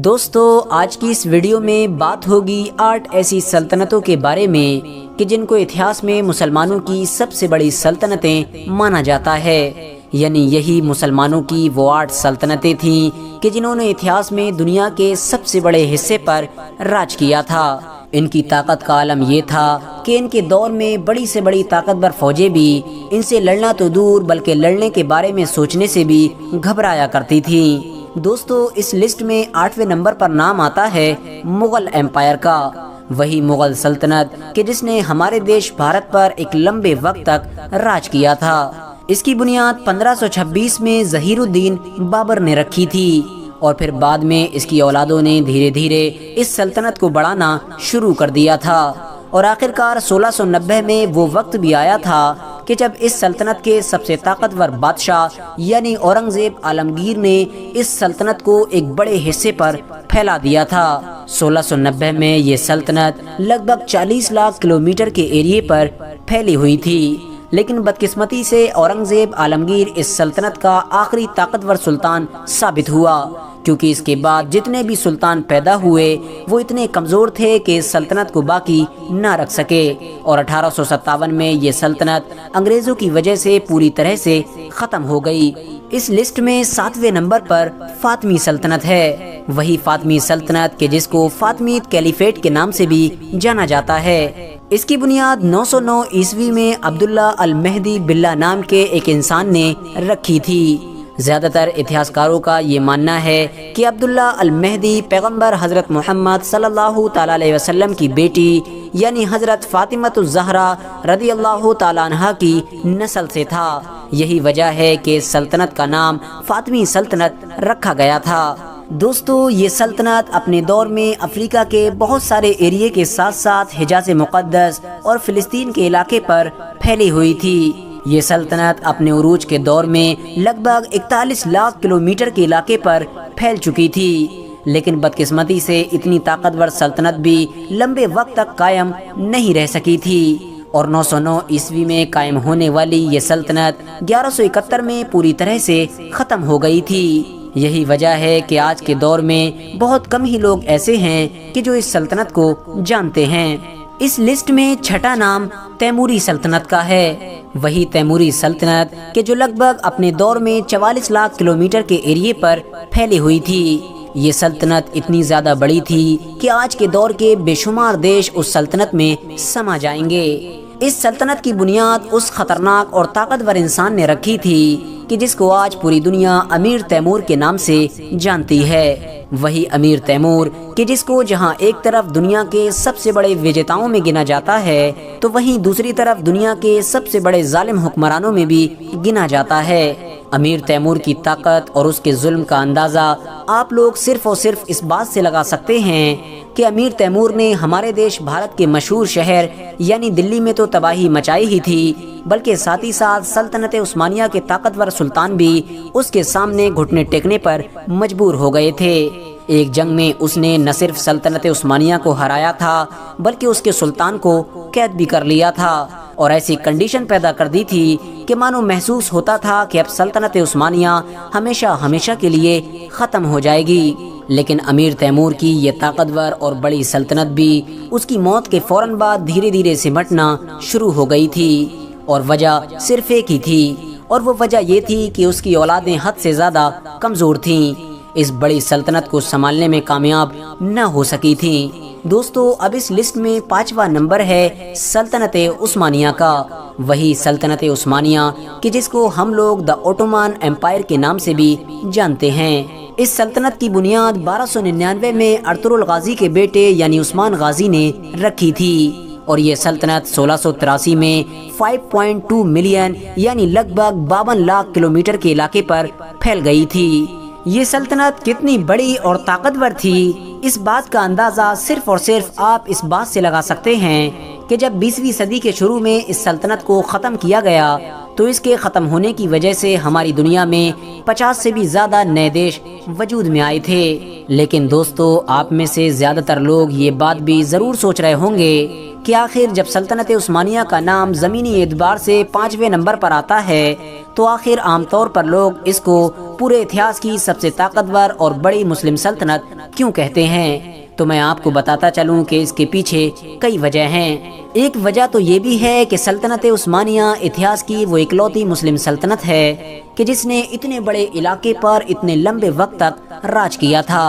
دوستو آج کی اس ویڈیو میں بات ہوگی 8 ایسی سلطنتوں کے بارے میں کہ جن کو اتہاس میں مسلمانوں کی سب سے بڑی سلطنتیں مانا جاتا ہے، یعنی یہی مسلمانوں کی وہ 8 سلطنتیں تھیں کہ جنہوں نے اتہاس میں دنیا کے سب سے بڑے حصے پر راج کیا تھا۔ ان کی طاقت کا عالم یہ تھا کہ ان کے دور میں بڑی سے بڑی طاقتور فوجیں بھی ان سے لڑنا تو دور بلکہ لڑنے کے بارے میں سوچنے سے بھی گھبرایا کرتی تھیں۔ دوستو اس لسٹ میں 8ویں نمبر پر نام آتا ہے مغل ایمپائر کا، وہی مغل سلطنت کہ جس نے ہمارے دیش بھارت پر ایک لمبے وقت تک راج کیا تھا۔ اس کی بنیاد 1526 میں ظہیر الدین بابر نے رکھی تھی اور پھر بعد میں اس کی اولادوں نے دھیرے دھیرے اس سلطنت کو بڑھانا شروع کر دیا تھا، اور آخرکار 1690 میں وہ وقت بھی آیا تھا کہ جب اس سلطنت کے سب سے طاقتور بادشاہ یعنی اورنگزیب عالمگیر نے اس سلطنت کو ایک بڑے حصے پر پھیلا دیا تھا۔ 1690 میں یہ سلطنت لگ بھگ 40 لاکھ کلومیٹر کے ایریے پر پھیلی ہوئی تھی، لیکن بدقسمتی سے اورنگزیب عالمگیر اس سلطنت کا آخری طاقتور سلطان ثابت ہوا، کیونکہ اس کے بعد جتنے بھی سلطان پیدا ہوئے وہ اتنے کمزور تھے کہ اس سلطنت کو باقی نہ رکھ سکے، اور 1857 میں یہ سلطنت انگریزوں کی وجہ سے پوری طرح سے ختم ہو گئی۔ اس لسٹ میں 7ویں نمبر پر فاطمی سلطنت ہے، وہی فاطمی سلطنت کہ جس کو فاطمیڈ کیلیفیٹ کے نام سے بھی جانا جاتا ہے۔ اس کی بنیاد 909 عیسوی میں عبداللہ المہدی باللہ نام کے ایک انسان نے رکھی تھی۔ زیادہ تر اتہاسکاروں کا یہ ماننا ہے کہ عبداللہ المہدی پیغمبر حضرت محمد صلی اللہ تعالی علیہ وسلم کی بیٹی یعنی حضرت فاطمہ الزہرا رضی اللہ تعالی عنہا کی نسل سے تھا۔ یہی وجہ ہے کہ سلطنت کا نام فاطمی سلطنت رکھا گیا تھا۔ دوستو یہ سلطنت اپنے دور میں افریقہ کے بہت سارے ایریے کے ساتھ ساتھ حجاز مقدس اور فلسطین کے علاقے پر پھیلی ہوئی تھی۔ یہ سلطنت اپنے عروج کے دور میں لگ بھگ 41 لاکھ کلومیٹر کے علاقے پر پھیل چکی تھی، لیکن بدقسمتی سے اتنی طاقتور سلطنت بھی لمبے وقت تک قائم نہیں رہ سکی تھی، اور 909 عیسوی میں قائم ہونے والی یہ سلطنت 1171 میں پوری طرح سے ختم ہو گئی تھی۔ یہی وجہ ہے کہ آج کے دور میں بہت کم ہی لوگ ایسے ہیں کہ جو اس سلطنت کو جانتے ہیں۔ اس لسٹ میں 6واں نام تیموری سلطنت کا ہے، وہی تیموری سلطنت کہ جو لگ بھگ اپنے دور میں 44 لاکھ کلومیٹر کے ایریے پر پھیلی ہوئی تھی۔ یہ سلطنت اتنی زیادہ بڑی تھی کہ آج کے دور کے بے شمار دیش اس سلطنت میں سما جائیں گے۔ اس سلطنت کی بنیاد اس خطرناک اور طاقتور انسان نے رکھی تھی کہ جس کو آج پوری دنیا امیر تیمور کے نام سے جانتی ہے، وہی امیر تیمور کہ جس کو جہاں ایک طرف دنیا کے سب سے بڑے وجیتاؤں میں گنا جاتا ہے تو وہیں دوسری طرف دنیا کے سب سے بڑے ظالم حکمرانوں میں بھی گنا جاتا ہے۔ امیر تیمور کی طاقت اور اس کے ظلم کا اندازہ آپ لوگ صرف اور صرف اس بات سے لگا سکتے ہیں کہ امیر تیمور نے ہمارے دیش بھارت کے مشہور شہر یعنی دلی میں تو تباہی مچائی ہی تھی، بلکہ ساتھ ہی ساتھ سلطنت عثمانیہ کے طاقتور سلطان بھی اس کے سامنے گھٹنے ٹیکنے پر مجبور ہو گئے تھے۔ ایک جنگ میں اس نے نہ صرف سلطنت عثمانیہ کو ہرایا تھا بلکہ اس کے سلطان کو قید بھی کر لیا تھا، اور ایسی کنڈیشن پیدا کر دی تھی کہ مانو محسوس ہوتا تھا کہ اب سلطنت عثمانیہ ہمیشہ ہمیشہ کے لیے ختم ہو جائے گی۔ لیکن امیر تیمور کی یہ طاقتور اور بڑی سلطنت بھی اس کی موت کے فوراً بعد دھیرے دھیرے سمٹنا شروع ہو گئی تھی، اور وجہ صرف ایک ہی تھی، اور وہ وجہ یہ تھی کہ اس کی اولادیں حد سے زیادہ کمزور تھیں، اس بڑی سلطنت کو سنبھالنے میں کامیاب نہ ہو سکی تھیں۔ دوستو اب اس لسٹ میں 5واں نمبر ہے سلطنت عثمانیہ کا، وہی سلطنت عثمانیہ کہ جس کو ہم لوگ دا اوٹومان ایمپائر کے نام سے بھی جانتے ہیں۔ اس سلطنت کی بنیاد 1299 میں ارطغرل غازی کے بیٹے یعنی عثمان غازی نے رکھی تھی، اور یہ سلطنت 1683 میں 5.2 ملین یعنی لگ بھگ 52 لاکھ کلومیٹر کے علاقے پر پھیل گئی تھی۔ یہ سلطنت کتنی بڑی اور طاقتور تھی اس بات کا اندازہ صرف اور صرف آپ اس بات سے لگا سکتے ہیں کہ جب 20ویں صدی کے شروع میں اس سلطنت کو ختم کیا گیا تو اس کے ختم ہونے کی وجہ سے ہماری دنیا میں 50 سے بھی زیادہ نئے دیش وجود میں آئے تھے۔ لیکن دوستو، آپ میں سے زیادہ تر لوگ یہ بات بھی ضرور سوچ رہے ہوں گے کہ آخر جب سلطنت عثمانیہ کا نام زمینی اعتبار سے 5ویں نمبر پر آتا ہے تو آخر عام طور پر لوگ اس کو پورے اتہاس کی سب سے طاقتور اور بڑی مسلم سلطنت کیوں کہتے ہیں؟ تو میں آپ کو بتاتا چلوں کہ اس کے پیچھے کئی وجہ ہیں۔ ایک وجہ تو یہ بھی ہے کہ سلطنت عثمانیہ اتہاس کی وہ اکلوتی مسلم سلطنت ہے کہ جس نے اتنے بڑے علاقے پر اتنے لمبے وقت تک راج کیا تھا،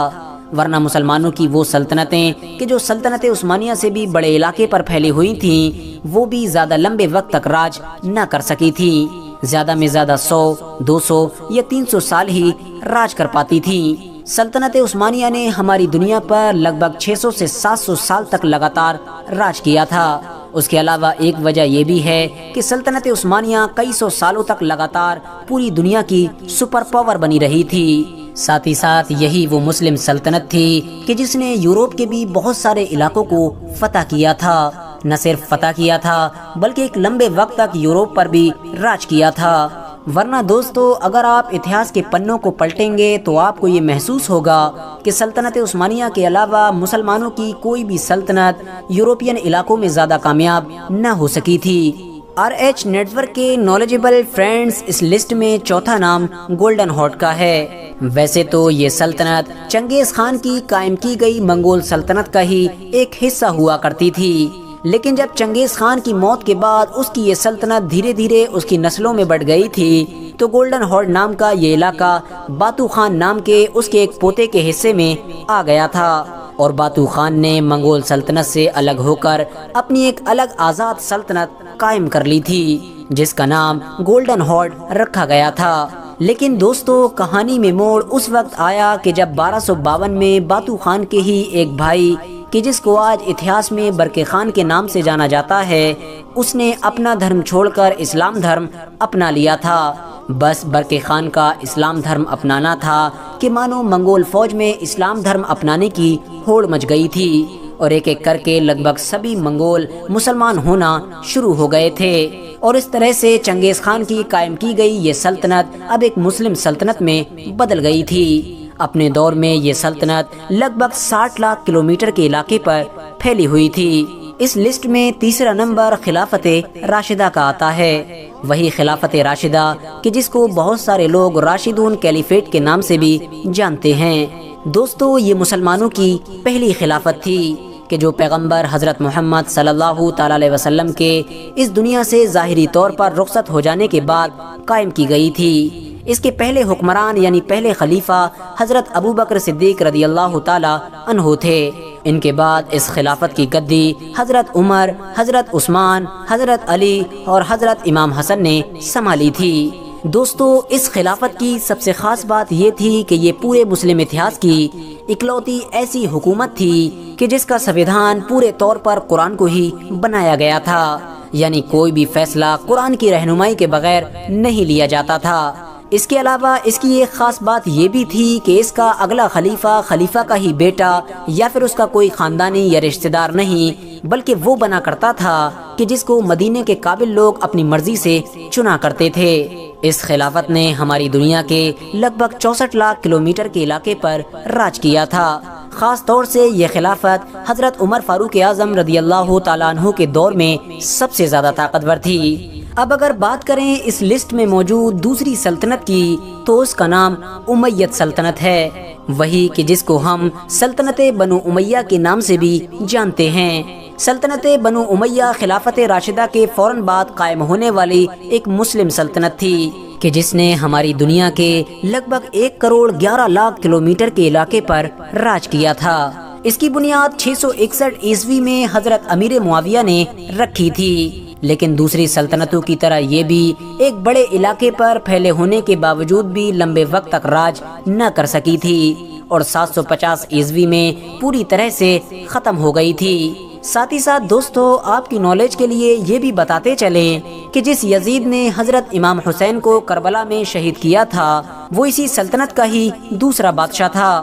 ورنہ مسلمانوں کی وہ سلطنتیں کہ جو سلطنت عثمانیہ سے بھی بڑے علاقے پر پھیلی ہوئی تھیں وہ بھی زیادہ لمبے وقت تک راج نہ کر سکی تھیں، زیادہ میں زیادہ 100، 200 یا 300 سال ہی راج کر پاتی تھیں۔ سلطنت عثمانیہ نے ہماری دنیا پر لگ بھگ 600 سے 700 سال تک لگاتار راج کیا تھا۔ اس کے علاوہ ایک وجہ یہ بھی ہے کہ سلطنت عثمانیہ کئی سو سالوں تک لگاتار پوری دنیا کی سپر پاور بنی رہی تھی۔ ساتھ ہی ساتھ یہی وہ مسلم سلطنت تھی کہ جس نے یورپ کے بھی بہت سارے علاقوں کو فتح کیا تھا، نہ صرف فتح کیا تھا بلکہ ایک لمبے وقت تک یورپ پر بھی راج کیا تھا۔ ورنہ دوستو، اگر آپ اتہاس کے پنوں کو پلٹیں گے تو آپ کو یہ محسوس ہوگا کہ سلطنت عثمانیہ کے علاوہ مسلمانوں کی کوئی بھی سلطنت یورپین علاقوں میں زیادہ کامیاب نہ ہو سکی تھی۔ RH نیٹ ورک کے نالجبل فرینڈز اس لسٹ میں چوتھا نام گولڈن ہارٹ کا ہے۔ ویسے تو یہ سلطنت چنگیز خان کی قائم کی گئی منگول سلطنت کا ہی ایک حصہ ہوا کرتی تھی، لیکن جب چنگیز خان کی موت کے بعد اس کی یہ سلطنت دھیرے دھیرے اس کی نسلوں میں بڑھ گئی تھی تو گولڈن ہارٹ نام کا یہ علاقہ باتو خان نام کے اس کے ایک پوتے کے حصے میں آ گیا تھا، اور باتو خان نے منگول سلطنت سے الگ ہو کر اپنی ایک الگ آزاد سلطنت قائم کر لی تھی جس کا نام گولڈن ہارٹ رکھا گیا تھا۔ لیکن دوستو، کہانی میں موڑ اس وقت آیا کہ جب 1252 میں باتو خان کے ہی ایک بھائی کہ جس کو آج اتہاس میں برقع خان کے نام سے جانا جاتا ہے، اس نے اپنا دھرم چھوڑ کر اسلام دھرم اپنا لیا تھا۔ بس برقع خان کا اسلام دھرم اپنانا تھا کہ مانو منگول فوج میں اسلام دھرم اپنانے کی ہوڑ مچ گئی تھی، اور ایک ایک کر کے لگ بھگ سبھی منگول مسلمان ہونا شروع ہو گئے تھے، اور اس طرح سے چنگیز خان کی قائم کی گئی یہ سلطنت اب ایک مسلم سلطنت میں بدل گئی تھی۔ اپنے دور میں یہ سلطنت لگ بھگ 60 لاکھ کلومیٹر کے علاقے پر پھیلی ہوئی تھی۔ اس لسٹ میں تیسرا نمبر خلافت راشدہ کا آتا ہے، وہی خلافت راشدہ کہ جس کو بہت سارے لوگ راشدون کیلیفیٹ کے نام سے بھی جانتے ہیں۔ دوستو، یہ مسلمانوں کی پہلی خلافت تھی کہ جو پیغمبر حضرت محمد صلی اللہ تعالی علیہ وسلم کے اس دنیا سے ظاہری طور پر رخصت ہو جانے کے بعد قائم کی گئی تھی۔ اس کے پہلے حکمران یعنی پہلے خلیفہ حضرت ابو بکر صدیق رضی اللہ تعالی عنہ تھے۔ ان کے بعد اس خلافت کی گدی حضرت عمر، حضرت عثمان، حضرت علی اور حضرت امام حسن نے سنبھالی تھی۔ دوستو، اس خلافت کی سب سے خاص بات یہ تھی کہ یہ پورے مسلم اتہاس کی اکلوتی ایسی حکومت تھی کہ جس کا سنویدھان پورے طور پر قرآن کو ہی بنایا گیا تھا، یعنی کوئی بھی فیصلہ قرآن کی رہنمائی کے بغیر نہیں لیا جاتا تھا۔ اس کے علاوہ اس کی ایک خاص بات یہ بھی تھی کہ اس کا اگلا خلیفہ کا ہی بیٹا یا پھر اس کا کوئی خاندانی یا رشتہ دار نہیں، بلکہ وہ بنا کرتا تھا کہ جس کو مدینے کے قابل لوگ اپنی مرضی سے چنا کرتے تھے۔ اس خلافت نے ہماری دنیا کے لگ بھگ 64 لاکھ کلومیٹر کے علاقے پر راج کیا تھا۔ خاص طور سے یہ خلافت حضرت عمر فاروق اعظم رضی اللہ تعالیٰ عنہ کے دور میں سب سے زیادہ طاقتور تھی۔ اب اگر بات کریں اس لسٹ میں موجود دوسری سلطنت کی تو اس کا نام امیت سلطنت ہے، وہی کہ جس کو ہم سلطنت بنو امیہ کے نام سے بھی جانتے ہیں۔ سلطنت بنو امیہ خلافت راشدہ کے فوراً بعد قائم ہونے والی ایک مسلم سلطنت تھی کہ جس نے ہماری دنیا کے لگ بھگ 1 کروڑ 11 لاکھ کلومیٹر کے علاقے پر راج کیا تھا۔ اس کی بنیاد 661 عیسوی میں حضرت امیر معاویہ نے رکھی تھی، لیکن دوسری سلطنتوں کی طرح یہ بھی ایک بڑے علاقے پر پھیلے ہونے کے باوجود بھی لمبے وقت تک راج نہ کر سکی تھی، اور 750 عیسوی میں پوری طرح سے ختم ہو گئی تھی۔ ساتھ ہی ساتھ دوستو، آپ کی نالج کے لیے یہ بھی بتاتے چلیں کہ جس یزید نے حضرت امام حسین کو کربلا میں شہید کیا تھا وہ اسی سلطنت کا ہی دوسرا بادشاہ تھا،